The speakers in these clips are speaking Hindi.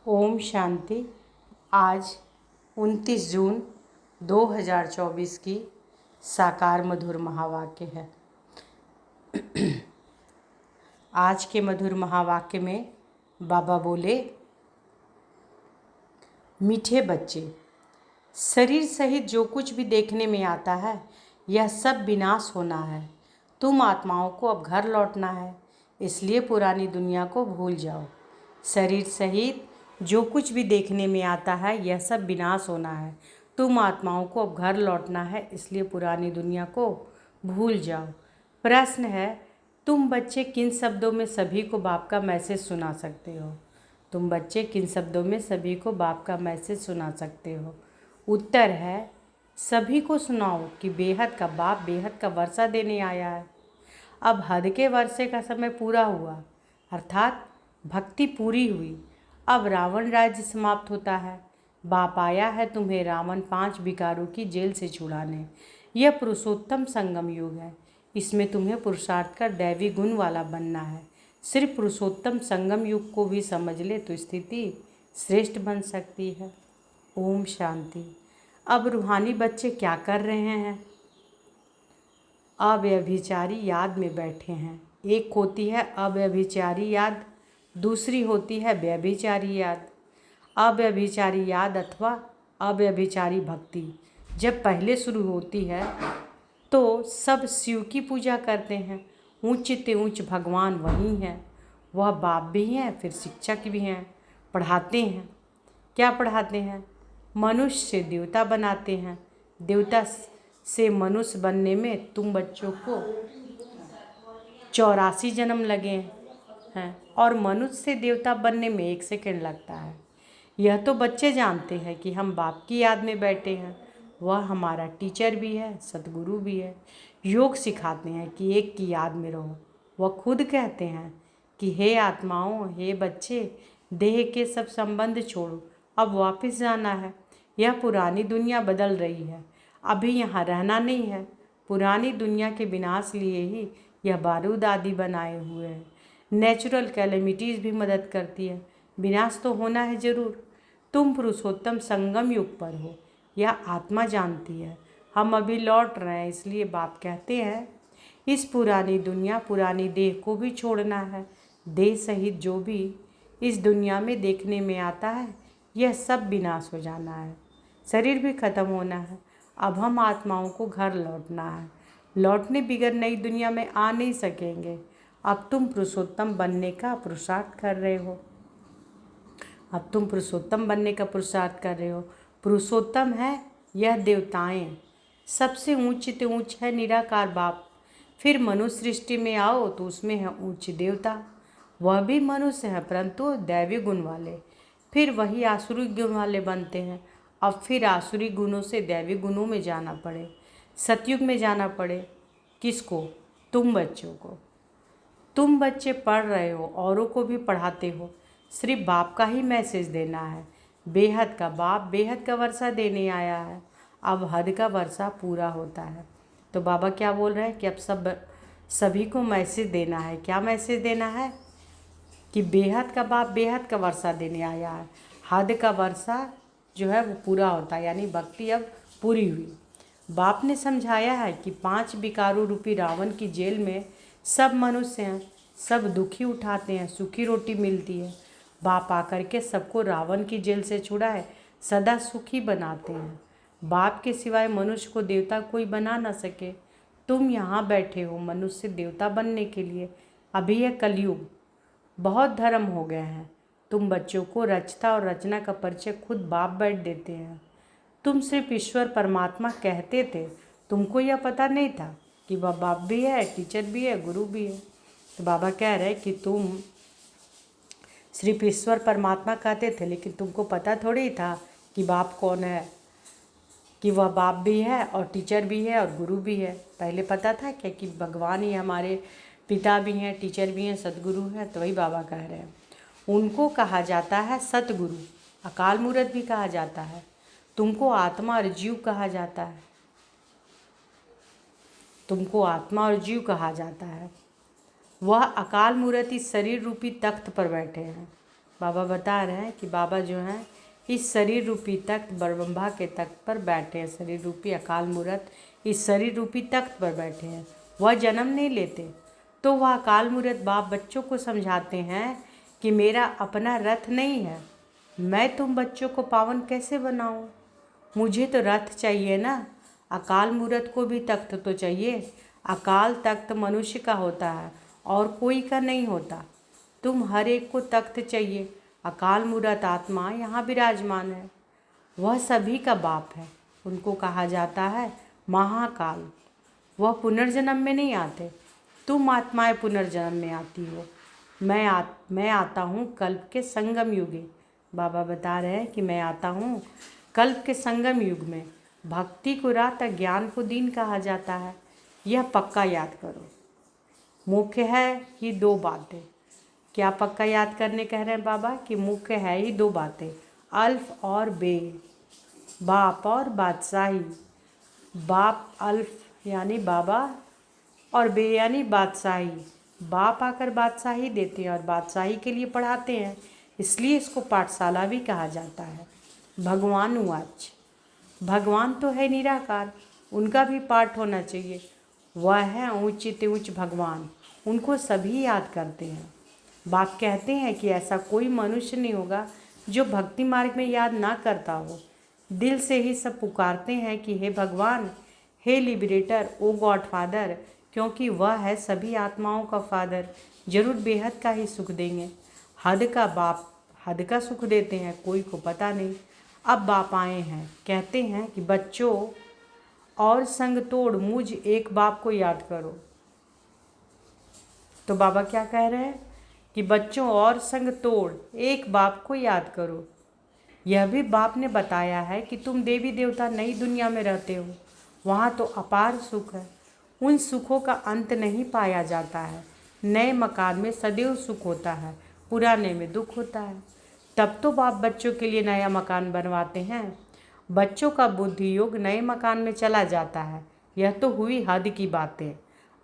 ओम शांति। आज 29 जून 2024 की साकार मधुर महावाक्य है। आज के मधुर महावाक्य में बाबा बोले, मीठे बच्चे, शरीर सहित जो कुछ भी देखने में आता है यह सब विनाश होना है। तुम आत्माओं को अब घर लौटना है, इसलिए पुरानी दुनिया को भूल जाओ। शरीर सहित जो कुछ भी देखने में आता है यह सब विनाश होना है। तुम आत्माओं को अब घर लौटना है, इसलिए पुरानी दुनिया को भूल जाओ। प्रश्न है, तुम बच्चे किन शब्दों में सभी को बाप का मैसेज सुना सकते हो? तुम बच्चे किन शब्दों में सभी को बाप का मैसेज सुना सकते हो? उत्तर है, सभी को सुनाओ कि बेहद का बाप बेहद का वर्षा देने आया है। अब हद के वर्षे का समय पूरा हुआ, अर्थात भक्ति पूरी हुई। अब रावण राज्य समाप्त होता है। बाप आया है तुम्हें रावण 5 विकारों की जेल से छुड़ाने। यह पुरुषोत्तम संगम युग है। इसमें तुम्हें पुरुषार्थ कर दैवी गुण वाला बनना है। सिर्फ पुरुषोत्तम संगम युग को भी समझ ले तो स्थिति श्रेष्ठ बन सकती है। ओम शांति। अब रूहानी बच्चे क्या कर रहे हैं? अव्यभिचारी याद में बैठे हैं। एक होती है अव्यभिचारी याद, दूसरी होती है व्यभिचारी याद। अव्यभिचारी याद अथवा अव्यभिचारी भक्ति जब पहले शुरू होती है तो सब शिव की पूजा करते हैं। ऊंच ते ऊंच भगवान वही हैं। वह बाप भी हैं, फिर शिक्षक भी हैं, पढ़ाते हैं। क्या पढ़ाते हैं? मनुष्य से देवता बनाते हैं। देवता से मनुष्य बनने में तुम बच्चों को 84 जन्म लगे हैं और मनुष्य से देवता बनने में 1 सेकंड लगता है। यह तो बच्चे जानते हैं कि हम बाप की याद में बैठे हैं। वह हमारा टीचर भी है, सतगुरु भी है। योग सिखाते हैं कि एक की याद में रहो। वह खुद कहते हैं कि हे आत्माओं, हे बच्चे, देह के सब संबंध छोड़ो, अब वापस जाना है। यह पुरानी दुनिया बदल रही है, अभी यहाँ रहना नहीं है। पुरानी दुनिया के विनाश लिए ही यह बारूद आदि बनाए हुए हैं। नेचुरल कैलेमिटीज़ भी मदद करती है। विनाश तो होना है ज़रूर। तुम पुरुषोत्तम संगम युग पर हो, यह आत्मा जानती है। हम अभी लौट रहे हैं, इसलिए बाप कहते हैं इस पुरानी दुनिया पुरानी देह को भी छोड़ना है। देह सहित जो भी इस दुनिया में देखने में आता है यह सब विनाश हो जाना है। शरीर भी खत्म होना है। अब हम आत्माओं को घर लौटना है। लौटने बिगर नई दुनिया में आ नहीं सकेंगे। अब तुम पुरुषोत्तम बनने का पुरुषार्थ कर रहे हो। अब तुम पुरुषोत्तम बनने का पुरुषार्थ कर रहे हो। पुरुषोत्तम है यह देवताएं, सबसे ऊंच ते ऊंच है निराकार बाप। फिर मनुष्य सृष्टि में आओ तो उसमें है ऊंच देवता, वह भी मनुष्य है परंतु दैवी गुण वाले। फिर वही आसुरी गुण वाले बनते हैं। अब फिर आसुरी गुणों से दैवी गुणों में जाना पड़े, सतयुग में जाना पड़े। किसको? तुम बच्चों को। तुम बच्चे पढ़ रहे हो, औरों को भी पढ़ाते हो। सिर्फ बाप का ही मैसेज देना है। बेहद का बाप बेहद का वर्षा देने आया है। अब हद का वर्षा पूरा होता है। तो बाबा क्या बोल रहे हैं कि अब सभी को मैसेज देना है। क्या मैसेज देना है? कि बेहद का बाप बेहद का वर्षा देने आया है। हद का वर्षा जो है वो पूरा होता है, यानी भक्ति अब पूरी हुई। बाप ने समझाया है कि 5 विकारों रूपी रावण की जेल में सब मनुष्य हैं, सब दुखी उठाते हैं, सूखी रोटी मिलती है। बाप आकर के सबको रावण की जेल से छुड़ाए, सदा सुखी बनाते हैं। बाप के सिवाय मनुष्य को देवता कोई बना ना सके। तुम यहाँ बैठे हो मनुष्य से देवता बनने के लिए। अभी यह कलयुग, बहुत धर्म हो गए हैं। तुम बच्चों को रचता और रचना का परिचय खुद बाप बैठ देते हैं। तुम सिर्फ ईश्वर परमात्मा कहते थे, तुमको यह पता नहीं था कि वह बाप भी है, टीचर भी है, गुरु भी है। तो बाबा कह रहे कि तुम सिर्फ ईश्वर परमात्मा कहते थे, लेकिन तुमको पता थोड़ी था कि बाप कौन है, कि वह बाप भी है और टीचर भी है और गुरु भी है। पहले पता था क्या कि भगवान ही हमारे पिता भी हैं, टीचर भी हैं, सतगुरु हैं? तो वही बाबा कह रहे हैं। उनको कहा जाता है सतगुरु, अकाल मूर्त भी कहा जाता है। तुमको आत्मा और जीव कहा जाता है। तुमको आत्मा और जीव कहा जाता है। वह अकाल मूर्त इस शरीर रूपी तख्त पर बैठे हैं। बाबा बता रहे हैं कि बाबा जो हैं इस शरीर रूपी तख्त ब्रह्मा के तख्त पर बैठे हैं। शरीर रूपी अकाल मूर्त इस शरीर रूपी तख्त पर बैठे हैं। वह जन्म नहीं लेते। तो वह अकाल मूर्त बाप बच्चों को समझाते हैं कि मेरा अपना रथ नहीं है, मैं तुम बच्चों को पावन कैसे बनाऊं? मुझे तो रथ चाहिए ना। अकाल मूर्त को भी तख्त तो चाहिए। अकाल तख्त मनुष्य का होता है और कोई का नहीं होता। तुम हर एक को तख्त चाहिए। अकाल मूर्त आत्मा यहाँ विराजमान है। वह सभी का बाप है। उनको कहा जाता है महाकाल। वह पुनर्जन्म में नहीं आते। तुम आत्माएं पुनर्जन्म में आती हो। मैं आता हूँ कल्प के संगम युगे। बाबा बता रहे हैं कि मैं आता हूँ कल्प के संगम युग में। भक्ति को रात, ज्ञान को दिन कहा जाता है। यह पक्का याद करो। मुख्य है ही दो बातें। क्या पक्का याद करने कह रहे हैं बाबा? कि मुख्य है ही दो बातें, अल्फ और बे, बाप और बादशाही। बाप अल्फ यानी बाबा और बे यानी बादशाही। बाप आकर बादशाही देते हैं और बादशाही के लिए पढ़ाते हैं, इसलिए इसको पाठशाला भी कहा जाता है। भगवान उवाच, भगवान तो है निराकार, उनका भी पाठ होना चाहिए। वह है ऊंचित ऊंच भगवान, उनको सभी याद करते हैं। बाप कहते हैं कि ऐसा कोई मनुष्य नहीं होगा जो भक्ति मार्ग में याद ना करता हो। दिल से ही सब पुकारते हैं कि हे भगवान, हे लिबरेटर, ओ गॉड फादर, क्योंकि वह है सभी आत्माओं का फादर। जरूर बेहद का ही सुख देंगे। हद का बाप हद का सुख देते हैं, कोई को पता नहीं। अब बाप आए हैं, कहते हैं कि बच्चों और संग तोड़ मुझ एक बाप को याद करो। तो बाबा क्या कह रहे हैं कि बच्चों और संग तोड़ एक बाप को याद करो। यह भी बाप ने बताया है कि तुम देवी देवता नई दुनिया में रहते हो, वहाँ तो अपार सुख है। उन सुखों का अंत नहीं पाया जाता है। नए मकान में सदैव सुख होता है, पुराने में दुख होता है। तब तो बाप बच्चों के लिए नया मकान बनवाते हैं। बच्चों का बुद्धि योग नए मकान में चला जाता है। यह तो हुई हद की बातें।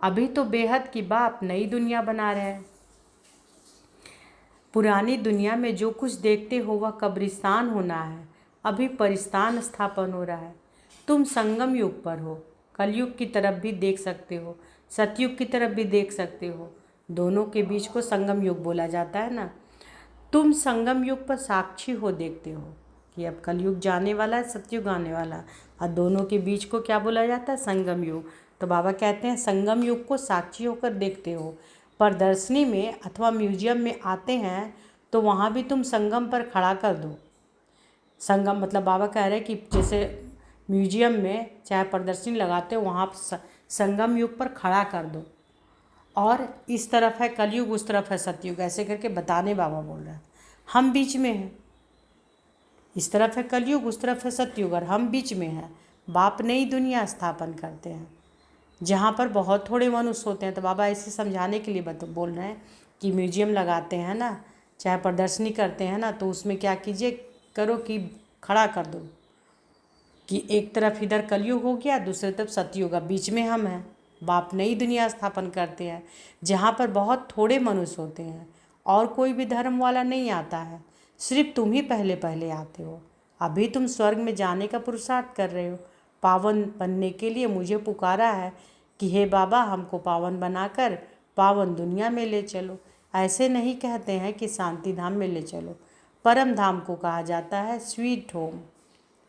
अभी तो बेहद की बाप नई दुनिया बना रहे हैं। पुरानी दुनिया में जो कुछ देखते हो वह कब्रिस्तान होना है। अभी परिस्तान स्थापन हो रहा है। तुम संगम युग पर हो, कलयुग की तरफ भी देख सकते हो, सतयुग की तरफ भी देख सकते हो। दोनों के बीच को संगम युग बोला जाता है ना। तुम संगम युग पर साक्षी हो, देखते हो कि अब कलयुग जाने वाला है, सतयुग आने वाला, और दोनों के बीच को क्या बोला जाता है? संगम युग। तो बाबा कहते हैं संगम युग को साक्षी होकर देखते हो। प्रदर्शनी में अथवा म्यूजियम में आते हैं तो वहाँ भी तुम संगम पर खड़ा कर दो। संगम मतलब बाबा कह रहे हैं कि जैसे म्यूजियम में चाहे प्रदर्शनी लगाते हो, वहाँ संगम युग पर खड़ा कर दो। और इस तरफ है कलयुग, उस तरफ है सतयुग, ऐसे करके बताने बाबा बोल रहे हैं। हम बीच में हैं। इस तरफ है कलयुग, उस तरफ है सतयुग, और हम बीच में हैं। बाप नई दुनिया स्थापन करते हैं जहाँ पर बहुत थोड़े मनुष्य होते हैं। तो बाबा ऐसे समझाने के लिए बोल रहे हैं कि म्यूजियम लगाते हैं ना, चाहे प्रदर्शनी करते हैं ना, तो उसमें क्या कीजिए करो कि खड़ा कर दो कि एक तरफ इधर कलयुग हो गया, दूसरी तरफ सतयुग, बीच में हम हैं। बाप नई दुनिया स्थापन करते हैं जहाँ पर बहुत थोड़े मनुष्य होते हैं और कोई भी धर्म वाला नहीं आता है। सिर्फ तुम ही पहले पहले आते हो। अभी तुम स्वर्ग में जाने का पुरुषार्थ कर रहे हो। पावन बनने के लिए मुझे पुकारा है कि हे बाबा, हमको पावन बनाकर पावन दुनिया में ले चलो। ऐसे नहीं कहते हैं कि शांति धाम में ले चलो। परम धाम को कहा जाता है स्वीट होम।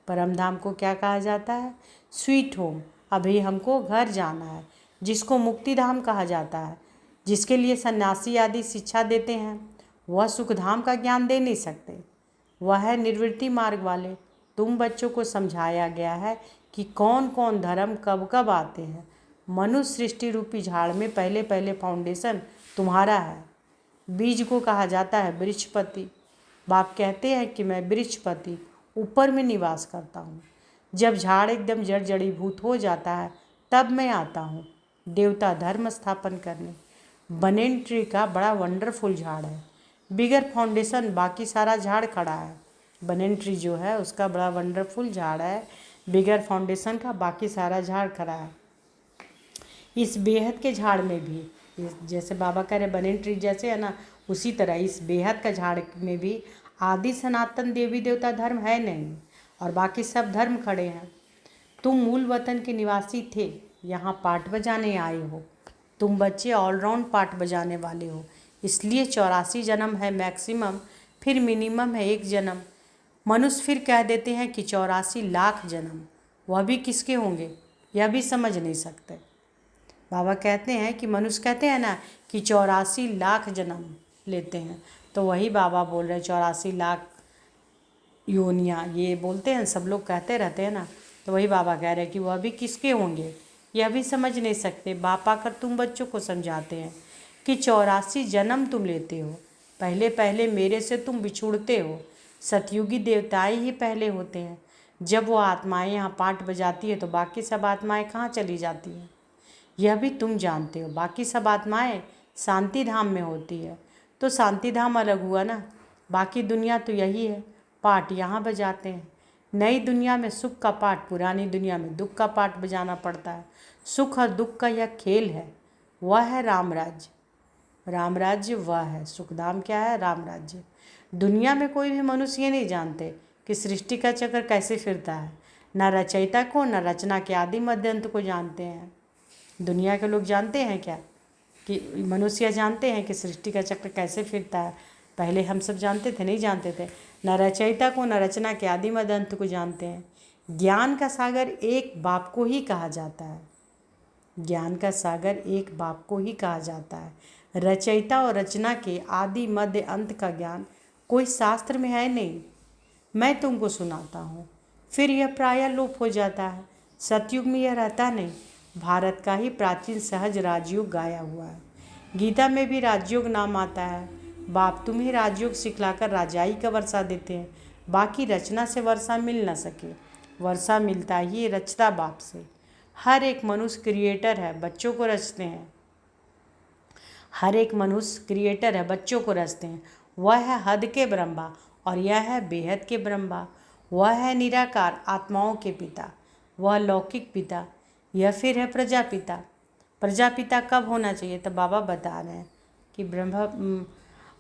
परम धाम को क्या कहा जाता है? Sweet home. अभी हमको घर जाना है, जिसको मुक्ति धाम कहा जाता है, जिसके लिए सन्यासी आदि शिक्षा देते हैं। वह सुख धाम का ज्ञान दे नहीं सकते। वह है निर्वृत्ति मार्ग वाले। तुम बच्चों को समझाया गया है कि कौन कौन धर्म कब कब आते हैं। मनुष्य सृष्टि रूपी झाड़ में पहले पहले फाउंडेशन तुम्हारा है। बीज को कहा जाता है वृक्षपति। बाप कहते हैं कि मैं वृक्षपति ऊपर में निवास करता हूँ। जब झाड़ एकदम जड़ जड़ीभूत हो जाता है तब मैं आता हूँ देवता धर्म स्थापन करने। बनेन ट्री का बड़ा वंडरफुल झाड़ है। बिगर फाउंडेशन बाकी सारा झाड़ खड़ा है। बनेन ट्री जो है उसका बड़ा वंडरफुल झाड़ है, बिगर फाउंडेशन का बाकी सारा झाड़ खड़ा है। इस बेहद के झाड़ में भी जैसे बाबा कह रहे बनेन ट्री जैसे है ना, उसी तरह इस बेहद का झाड़ में भी आदि सनातन देवी देवता धर्म है नहीं, और बाकी सब धर्म खड़े हैं। तुम मूल वतन के निवासी थे, यहाँ पाठ बजाने आए हो। तुम बच्चे ऑलराउंड पाठ बजाने वाले हो, इसलिए 84 जन्म है मैक्सिमम, फिर मिनिमम है 1 जन्म। मनुष्य फिर कह देते हैं कि 84 लाख जन्म, वह भी किसके होंगे यह भी समझ नहीं सकते। बाबा कहते हैं कि मनुष्य कहते हैं ना कि 84 लाख जन्म लेते हैं, तो वही बाबा बोल रहे हैं 84 लाख योनियाँ, ये बोलते हैं सब लोग कहते रहते हैं ना, तो वही बाबा कह रहे हैं कि वह भी किसके होंगे यह भी समझ नहीं सकते। बाप आकर तुम बच्चों को समझाते हैं कि 84 जन्म तुम लेते हो, पहले पहले मेरे से तुम बिछुड़ते हो। सतयुगी देवताएं ही पहले होते हैं। जब वो आत्माएं यहाँ पाठ बजाती है तो बाकी सब आत्माएं कहाँ चली जाती हैं यह भी तुम जानते हो। बाकी सब आत्माएं शांति धाम में होती है, तो शांति धाम अलग हुआ ना, बाकी दुनिया तो यही है, पाठ यहाँ बजाते हैं। नई दुनिया में सुख का पाठ, पुरानी दुनिया में दुख का पाठ बजाना पड़ता है। सुख और दुख का यह खेल है, वह है राम राज्य। राम राज्य वह है, सुखधाम क्या है, राम राज्य। दुनिया में कोई भी मनुष्य ये नहीं जानते कि सृष्टि का चक्र कैसे फिरता है, न रचयिता को न रचना के आदि मध्य अंत को जानते हैं। दुनिया के लोग जानते हैं क्या कि मनुष्य जानते हैं कि सृष्टि का चक्र कैसे फिरता है? पहले हम सब जानते थे? नहीं जानते थे। न रचयिता को न रचना के आदि मध्य अंत को जानते हैं। ज्ञान का सागर एक बाप को ही कहा जाता है। ज्ञान का सागर एक बाप को ही कहा जाता है। रचयिता और रचना के आदि मध्य अंत का ज्ञान कोई शास्त्र में है नहीं, मैं तुमको सुनाता हूँ, फिर यह प्रायः लोप हो जाता है। सतयुग में यह रहता नहीं। भारत का ही प्राचीन सहज राजयोग गाया हुआ है। गीता में भी राजयोग नाम आता है। बाप तुम्हें राजयोग सिखलाकर राजाई का वर्षा देते हैं, बाकी रचना से वर्षा मिल न सके, वर्षा मिलता ही रचता बाप से। हर एक मनुष्य क्रिएटर है, बच्चों को रचते हैं। हर एक मनुष्य क्रिएटर है, बच्चों को रचते हैं। वह है हद के ब्रह्मा और यह है बेहद के ब्रह्मा। वह है निराकार आत्माओं के पिता, वह लौकिक पिता, यह फिर है प्रजापिता। प्रजापिता कब होना चाहिए? तो बाबा बता रहे हैं कि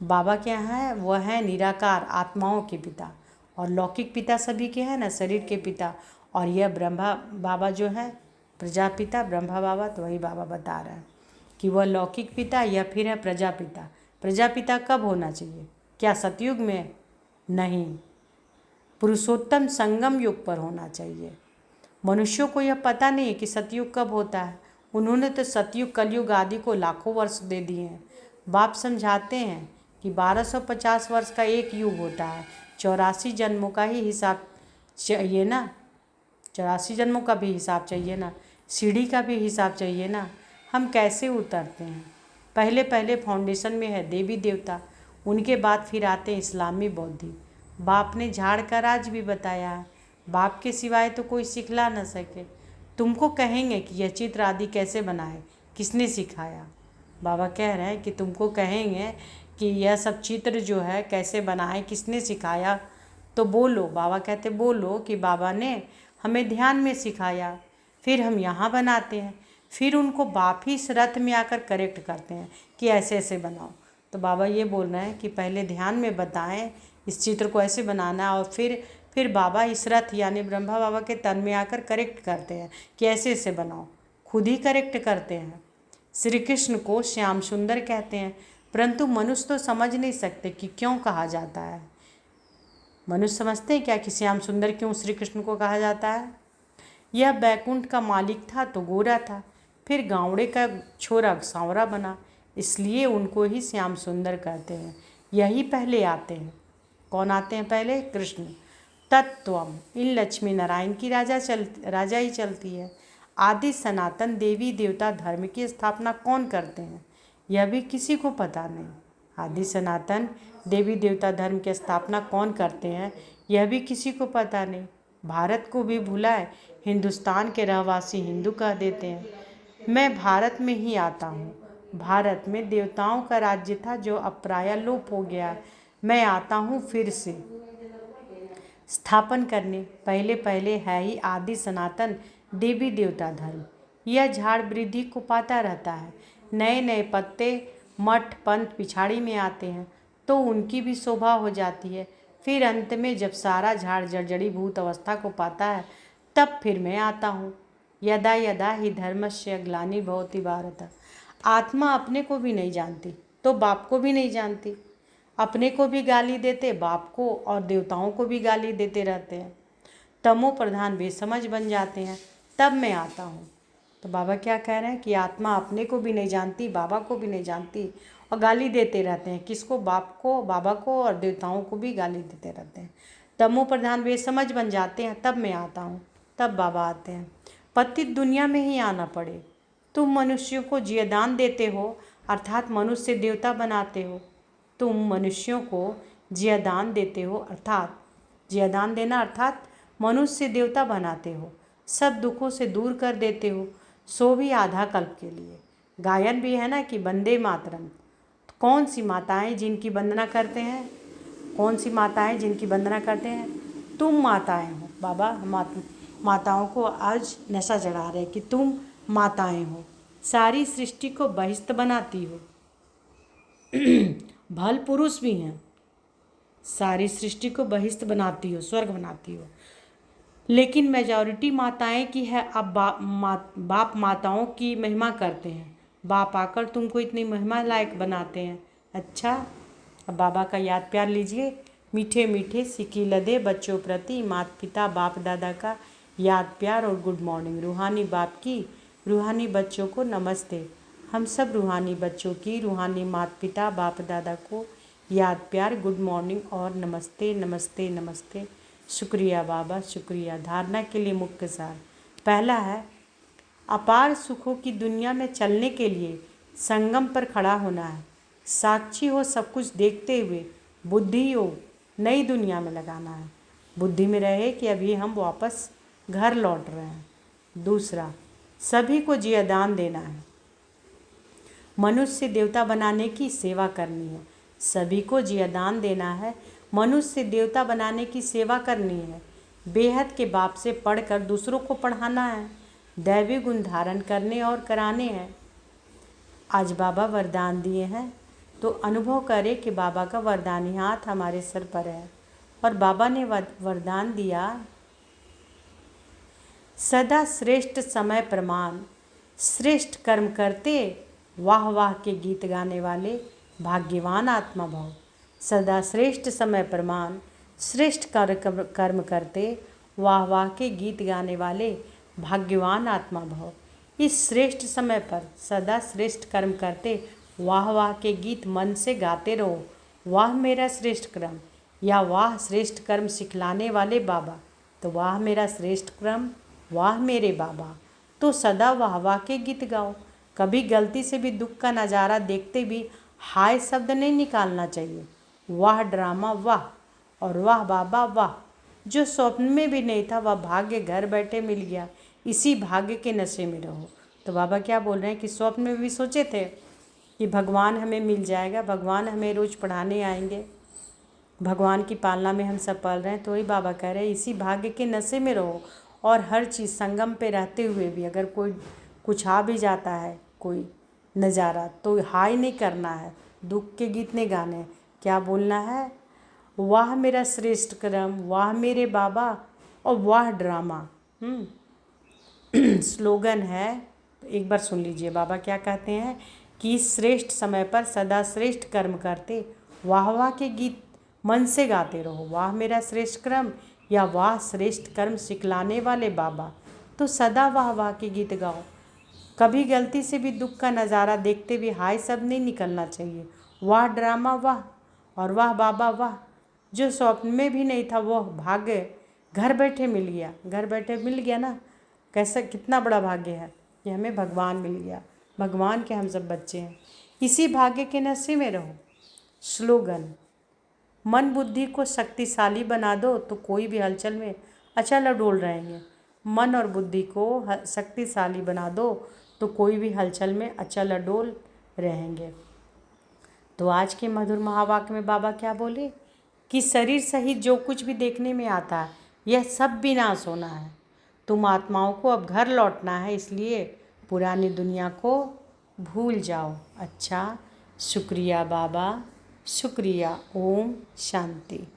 बाबा क्या है, वह है निराकार आत्माओं के पिता, और लौकिक पिता सभी के हैं ना, शरीर के पिता। और यह ब्रह्मा बाबा जो है प्रजापिता, ब्रह्मा बाबा, तो वही बाबा बता रहे हैं कि वह लौकिक पिता या फिर है प्रजापिता। प्रजापिता कब होना चाहिए? क्या सतयुग में? नहीं, पुरुषोत्तम संगम युग पर होना चाहिए। मनुष्यों को यह पता नहीं है कि सतयुग कब होता है। उन्होंने तो सतयुग कलयुग आदि को लाखों वर्ष दे दिए हैं। बाप समझाते हैं कि 1250 वर्ष का एक युग होता है। 84 जन्मों का ही हिसाब चाहिए ना, 84 जन्मों का भी हिसाब चाहिए ना, सीढ़ी का भी हिसाब चाहिए ना। हम कैसे उतरते हैं? पहले पहले फाउंडेशन में है देवी देवता, उनके बाद फिर आते हैं इस्लामी बौद्धि। बाप ने झाड़ का राज भी बताया है। बाप के सिवाय तो कोई सिखला न सके। तुमको कहेंगे कि यह चित्र आदि कैसे बनाए, किसने सिखाया? बाबा कह रहे हैं कि तुमको कहेंगे कि यह सब चित्र जो है कैसे बनाए, किसने सिखाया, तो बोलो। बाबा कहते बोलो कि बाबा ने हमें ध्यान में सिखाया, फिर हम यहाँ बनाते हैं। फिर उनको बाप ही इस रथ में आकर करेक्ट करते हैं कि ऐसे ऐसे बनाओ। तो बाबा ये बोल रहे हैं कि पहले ध्यान में बताएं इस चित्र को ऐसे बनाना, और फिर बाबा इस रथ यानी ब्रह्मा बाबा के तन में आकर करेक्ट करते हैं कि ऐसे ऐसे बनाओ, खुद ही करेक्ट करते हैं। श्री कृष्ण को श्याम सुंदर कहते हैं, परंतु मनुष्य तो समझ नहीं सकते कि क्यों कहा जाता है। मनुष्य समझते हैं क्या कि श्याम सुंदर क्यों श्री कृष्ण को कहा जाता है? यह बैकुंठ का मालिक था तो गोरा था, फिर गावड़े का छोरा सांवरा बना, इसलिए उनको ही श्याम सुंदर कहते हैं। यही पहले आते हैं। कौन आते हैं पहले? कृष्ण। तत्वम, इन लक्ष्मी नारायण की राजा ही चलती है। आदि सनातन देवी देवता धर्म की स्थापना कौन करते हैं यह भी किसी को पता नहीं। आदि सनातन देवी देवता धर्म की स्थापना कौन करते हैं यह भी किसी को पता नहीं। भारत को भी भुलाए हिंदुस्तान के रहवासी हिंदू कह देते हैं। मैं भारत में ही आता हूँ। भारत में देवताओं का राज्य था जो अब प्रायः लोप हो गया। मैं आता हूँ फिर से स्थापन करने। पहले पहले है ही आदि सनातन देवी देवता धर्म। यह झाड़ वृद्धि को पाता रहता है, नए नए पत्ते मठ पंथ पिछाड़ी में आते हैं तो उनकी भी शोभा हो जाती है। फिर अंत में जब सारा झाड़ जर्जरीभूत अवस्था को पाता है तब फिर मैं आता हूँ। यदा यदा ही धर्मस्य ग्लानिर्भवति भारत। आत्मा अपने को भी नहीं जानती तो बाप को भी नहीं जानती। अपने को भी गाली देते, बाप को और देवताओं को भी गाली देते रहते हैं। तमो प्रधान बेसमझ बन जाते हैं। तब मैं आता हूँ। तो बाबा क्या कह रहे हैं कि आत्मा अपने को भी नहीं जानती, बाबा को भी नहीं जानती और गाली देते रहते हैं। किसको? बाप को, बाबा को और देवताओं को भी गाली देते रहते हैं। तमो प्रधान बेसमझ बन जाते हैं। तब मैं आता हूँ। तब बाबा आते हैं। पतित दुनिया में ही आना पड़े। तुम मनुष्यों को जियदान देते हो अर्थात मनुष्य देवता बनाते हो। तुम मनुष्यों को जियदान देते हो अर्थात जियदान देना अर्थात मनुष्य देवता बनाते हो। सब दुखों से दूर कर देते हो, सो भी आधा कल्प के लिए। गायन भी है ना कि वंदे मातरम। कौन सी माताएं जिनकी वंदना करते हैं? कौन सी माताएं जिनकी वंदना करते हैं? तुम माताएं हो। बाबा माताओं को आज नशा चढ़ा रहे कि तुम माताएं हो, सारी सृष्टि को बहिष्ठ बनाती हो। भल पुरुष भी हैं, सारी सृष्टि को बहिष्ठ बनाती हो, स्वर्ग बनाती हो। लेकिन मेजॉरिटी माताएं की है। अब बाप माताओं की महिमा करते हैं। बाप आकर तुमको इतनी महिमा लायक बनाते हैं। अच्छा, अब बाबा का याद प्यार लीजिए। मीठे मीठे सिकी लदे बच्चों प्रति माता पिता बाप दादा का याद प्यार और गुड मॉर्निंग। रूहानी बाप की रूहानी बच्चों को नमस्ते। हम सब रूहानी बच्चों की रूहानी माता पिता बाप दादा को याद प्यार, गुड मॉर्निंग और नमस्ते नमस्ते नमस्ते। शुक्रिया बाबा, शुक्रिया। धारणा के लिए मुख्य सार। पहला है, अपार सुखों की दुनिया में चलने के लिए संगम पर खड़ा होना है। साक्षी हो सब कुछ देखते हुए बुद्धि हो नई दुनिया में लगाना है। बुद्धि में रहे कि अभी हम वापस घर लौट रहे हैं। दूसरा, सभी को जियदान देना है। मनुष्य देवता बनाने की सेवा करनी है। सभी को जियदान देना है। मनुष्य देवता बनाने की सेवा करनी है। बेहद के बाप से पढ़कर दूसरों को पढ़ाना है। दैवी गुण धारण करने और कराने हैं। आज बाबा वरदान दिए हैं तो अनुभव करें कि बाबा का वरदानी हाथ हमारे सर पर है। और बाबा ने वरदान दिया, सदा श्रेष्ठ समय प्रमाण, श्रेष्ठ कर्म करते वाह वाह के गीत गाने वाले भाग्यवान आत्मा भव। सदा श्रेष्ठ समय प्रमाण, श्रेष्ठ कर्म करते वाह वाह के गीत गाने वाले भाग्यवान आत्मा भव। इस श्रेष्ठ समय पर सदा श्रेष्ठ कर्म करते वाह वाह के गीत मन से गाते रहो। वाह मेरा श्रेष्ठ कर्म, या वाह श्रेष्ठ कर्म सिखलाने वाले बाबा। तो वाह मेरा श्रेष्ठ कर्म, वाह मेरे बाबा। तो सदा वाह वाह के गीत गाओ। कभी गलती से भी दुख का नज़ारा देखते भी हाय शब्द नहीं निकालना चाहिए। वाह ड्रामा वाह, और वाह बाबा वाह। जो स्वप्न में भी नहीं था वह भाग्य घर बैठे मिल गया। इसी भाग्य के नशे में रहो। तो बाबा क्या बोल रहे हैं कि स्वप्न में भी सोचे थे कि भगवान हमें मिल जाएगा, भगवान हमें रोज़ पढ़ाने आएंगे, भगवान की पालना में हम सब पल रहे हैं। तो वही बाबा कह रहे हैं इसी भाग्य के नशे में रहो। और हर चीज़ संगम पे रहते हुए भी अगर कोई कुछ आ भी जाता है, कोई नज़ारा, तो हाय नहीं करना है, दुख के गीत नहीं गाने हैं। क्या बोलना है? वाह मेरा श्रेष्ठ कर्म, वाह मेरे बाबा, और वाह ड्रामा। स्लोगन है, तो एक बार सुन लीजिए। बाबा क्या कहते हैं कि श्रेष्ठ समय पर सदा श्रेष्ठ कर्म करते वाह वाह के गीत मन से गाते रहो। वाह मेरा श्रेष्ठ कर्म, या वाह श्रेष्ठ कर्म सिखलाने वाले बाबा। तो सदा वाह वाह के गीत गाओ। कभी गलती से भी दुख का नज़ारा देखते भी हाय सब नहीं निकलना चाहिए। वाह ड्रामा वाह, और वाह बाबा वाह। जो स्वप्न में भी नहीं था वह भाग्य घर बैठे मिल गया। घर बैठे मिल गया ना, कैसा कितना बड़ा भाग्य है कि हमें भगवान मिल गया। भगवान के हम सब बच्चे हैं। इसी भाग्य के नशे में रहो। स्लोगन, मन बुद्धि को शक्तिशाली बना दो तो कोई भी हलचल में अचल डोल रहेंगे। मन और बुद्धि को शक्तिशाली बना दो तो कोई भी हलचल में अचल अडोल रहेंगे। तो आज के मधुर महावाक्य में बाबा क्या बोले कि शरीर सहित जो कुछ भी देखने में आता है यह सब विनाश होना है। तुम आत्माओं को अब घर लौटना है, इसलिए पुरानी दुनिया को भूल जाओ। अच्छा, शुक्रिया बाबा, शुक्रिया। ओम शांति।